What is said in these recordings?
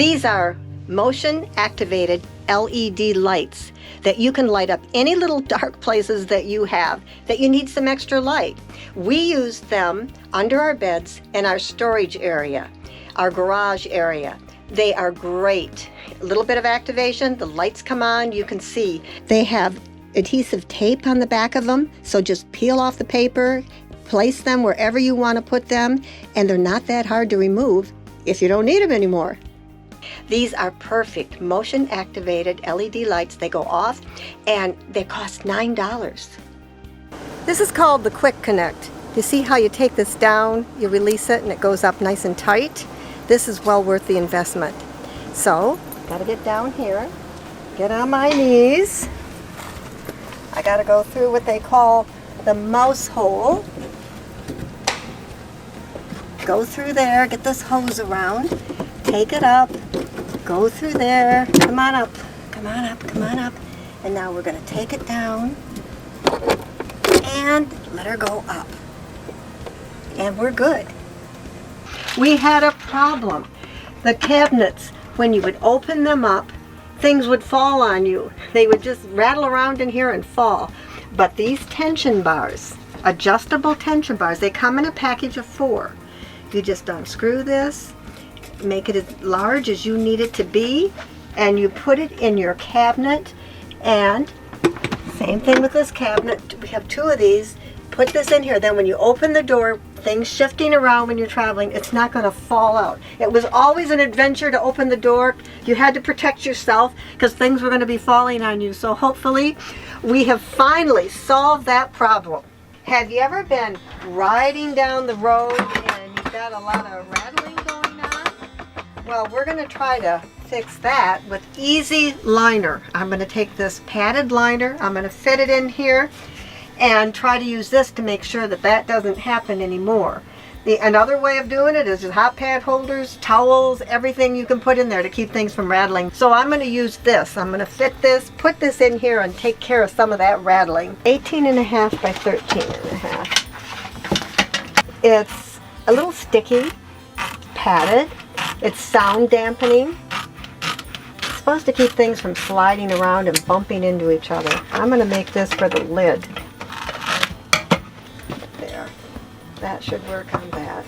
These are motion activated LED lights that you can light up any little dark places that you have that you need some extra light. We use them under our beds in our storage area, our garage area. They are great. A little bit of activation, the lights come on, you can see. They have adhesive tape on the back of them, so just peel off the paper, place them wherever you want to put them, and they're not that hard to remove if you don't need them anymore. These are perfect motion activated LED lights. They go off and they cost $9. This is called the Quick Connect. You see how you take this down, you release it, and it goes up nice and tight? This is well worth the investment. So, gotta get down here, get on my knees. I gotta go through what they call the mouse hole. Go through there, get this hose around, take it up, go through there, come on up, come on up, come on up. And now we're gonna take it down and let her go up. And we're good. We had a problem. The cabinets, when you would open them up, things would fall on you. They would just rattle around in here and fall. But these tension bars, adjustable tension bars, they come in a package of 4. You just unscrew this, make it as large as you need it to be, and you put it in your cabinet. And same thing with this cabinet. We have 2 of these. Put this in here. Then when you open the door, things shifting around when you're traveling, it's not going to fall out. It was always an adventure to open the door. You had to protect yourself because things were going to be falling on you. So hopefully we have finally solved that problem. Have you ever been riding down the road and you've got a lot of rattling going on? Well, we're going to try to fix that with Easy Liner. I'm going to take this padded liner, I'm going to fit it in here and try to use this to make sure that that doesn't happen anymore. Another way of doing it is just hot pad holders, towels, everything you can put in there to keep things from rattling. So I'm going to use this. I'm going to fit this, put this in here and take care of some of that rattling. 18.5 by 13.5. It's a little sticky, padded, it's sound dampening. It's supposed to keep things from sliding around and bumping into each other. I'm going to make this for the lid. That should work on that.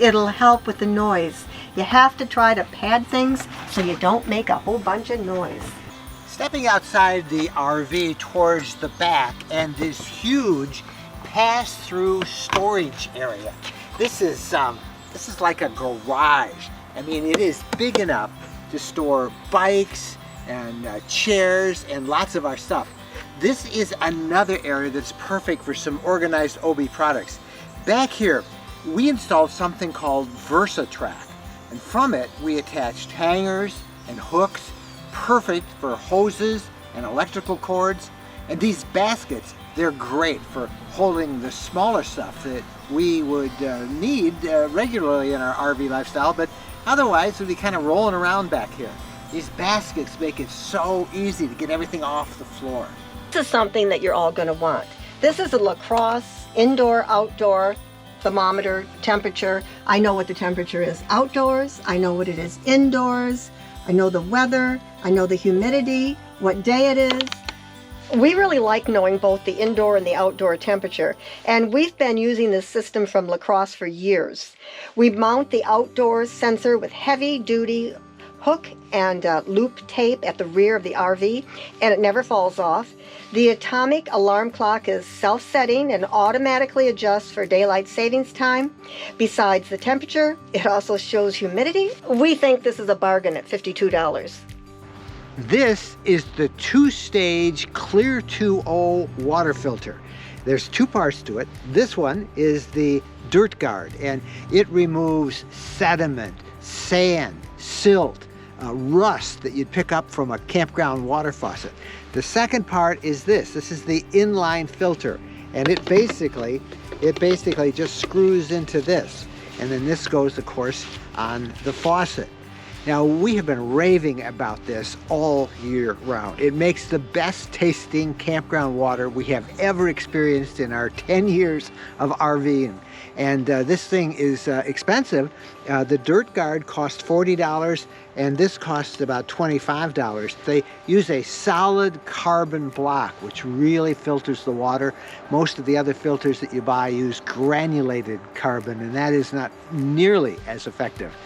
It'll help with the noise. You have to try to pad things so you don't make a whole bunch of noise. Stepping outside the RV towards the back and this huge pass-through storage area. This is like a garage. I mean, it is big enough to store bikes and chairs and lots of our stuff. This is another area that's perfect for some organized OBIE products. Back here, we installed something called VERSATRACK, and from it we attached hangers and hooks, perfect for hoses and electrical cords. And these baskets, they're great for holding the smaller stuff that we would need regularly in our RV lifestyle, but otherwise we'd be kind of rolling around back here. These baskets make it so easy to get everything off the floor. This is something that you're all going to want. This is a lacrosse indoor, outdoor thermometer temperature. I know what the temperature is outdoors. I know what it is indoors. I know the weather. I know the humidity, what day it is. We really like knowing both the indoor and the outdoor temperature, and we've been using this system from lacrosse for years. We mount the outdoors sensor with heavy-duty hook and loop tape at the rear of the RV, and it never falls off. The atomic alarm clock is self-setting and automatically adjusts for daylight savings time. Besides the temperature, it also shows humidity. We think this is a bargain at $52. This is the 2-stage Clear 2.0 water filter. There's 2 parts to it. This one is the Dirt Guard, and it removes sediment, sand, silt, rust that you'd pick up from a campground water faucet. The second part is this. This is the inline filter, and it basically just screws into this, and then this goes, of course, on the faucet. Now, we have been raving about this all year round. It makes the best tasting campground water we have ever experienced in our 10 years of RVing. And this thing is expensive. The Dirt Guard costs $40 and this costs about $25. They use a solid carbon block, which really filters the water. Most of the other filters that you buy use granulated carbon, and that is not nearly as effective.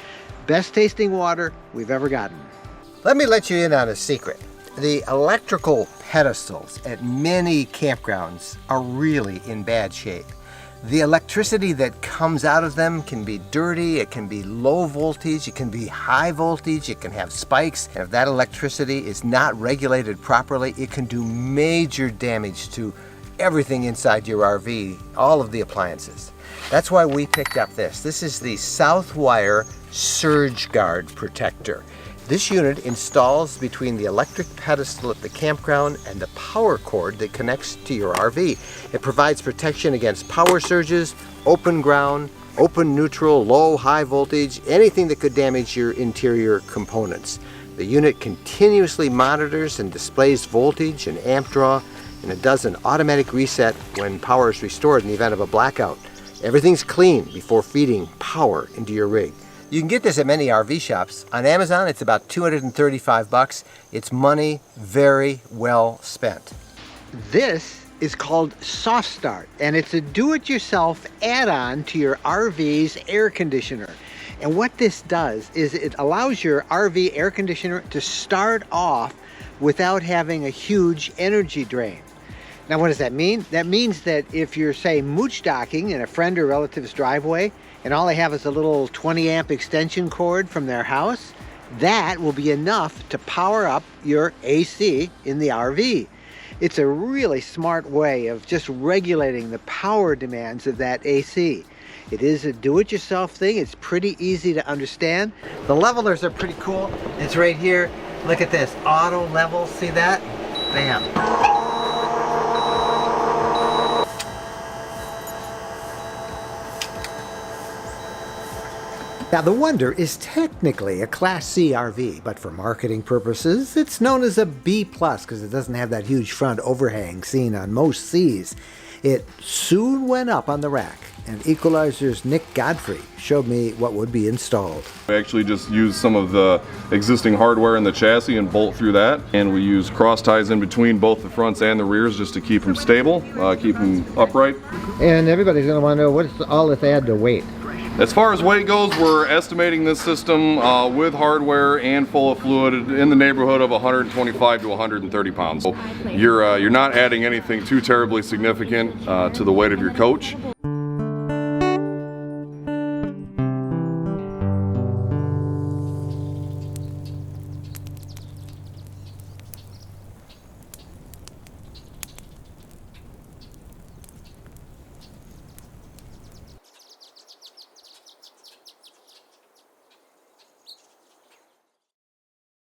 Best tasting water we've ever gotten. Let me let you in on a secret. The electrical pedestals at many campgrounds are really in bad shape. The electricity that comes out of them can be dirty, it can be low voltage, it can be high voltage, it can have spikes. And if that electricity is not regulated properly, it can do major damage to everything inside your RV, all of the appliances. That's why we picked up this. This is the SOUTHWIRE Surge Guard Protector. This unit installs between the electric pedestal at the campground and the power cord that connects to your RV. It provides protection against power surges, open ground, open neutral, low, high voltage, anything that could damage your interior components. The unit continuously monitors and displays voltage and amp draw, and it does an automatic reset when power is restored in the event of a blackout. Everything's clean before feeding power into your rig. You can get this at many RV shops. On Amazon, it's about $235. It's money very well spent. This is called Soft Start, and it's a do-it-yourself add-on to your RV's air conditioner. And what this does is it allows your RV air conditioner to start off without having a huge energy drain. Now, what does that mean? That means that if you're, say, mooch docking in a friend or relative's driveway, and all they have is a little 20 amp extension cord from their house, that will be enough to power up your AC in the RV. It's a really smart way of just regulating the power demands of that AC. It is a do-it-yourself thing. It's pretty easy to understand. The levelers are pretty cool. It's right here. Look at this, auto level, see that? Bam. Now, the Wonder is technically a Class C RV, but for marketing purposes, it's known as a B+ because it doesn't have that huge front overhang seen on most Cs. It soon went up on the rack, and Equalizer's Nick Godfrey showed me what would be installed. We actually just use some of the existing hardware in the chassis and bolt through that, and we use cross ties in between both the fronts and the rears just to keep them stable, keep them upright. And everybody's going to want to know what's all this add to weight. As far as weight goes, we're estimating this system with hardware and full of fluid in the neighborhood of 125 to 130 pounds. So you're not adding anything too terribly significant to the weight of your coach.